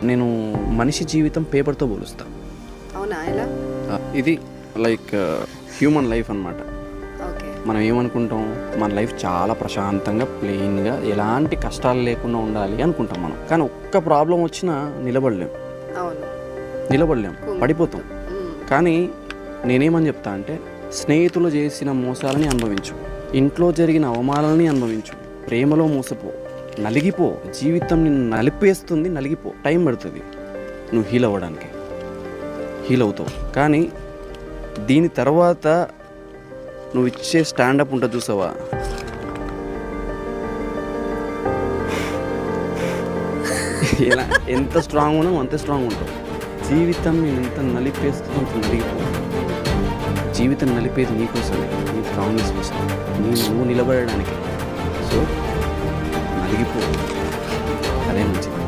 నేను మనిషి జీవితం పేపర్తో పోలుస్తా. అవునా, ఎలా? ఇది లైక్ హ్యూమన్ లైఫ్ అన్నమాట. ఓకే. మనం ఏమనుకుంటాం, మన లైఫ్ చాలా ప్రశాంతంగా ప్లెయిన్గా ఎలాంటి కష్టాలు లేకుండా ఉండాలి అనుకుంటాం మనం. కానీ ఒక్క ప్రాబ్లం వచ్చినా నిలబడలేం, పడిపోతాం. కానీ నేనేమని చెప్తా అంటే, స్నేహితులు చేసిన మోసాలని అనుభవించు, ఇంట్లో జరిగిన అవమానాలని అనుభవించు, ప్రేమలో మోసపో, నలిగిపో. జీవితం నిన్ను నలిపేస్తుంది, నలిగిపో. టైం పడుతుంది నువ్వు హీల్ అవ్వడానికి, హీల్ అవుతావు. కానీ దీని తర్వాత నువ్వు ఇచ్చే స్టాండప్ ఉంటుంది చూసావా, ఎలా ఎంత స్ట్రాంగ్ ఉన్నావు అంతే స్ట్రాంగ్ ఉంటావు. జీవితం నేను ఎంత నలిపేస్తుందో అంత నలిగిపో. జీవితం నలిపేది నీకోసమే, నీ స్ట్రాంగ్నెస్ కోసం, నువ్వు నిలబడడానికి. సో నలిగిపో, అదే మంచిది.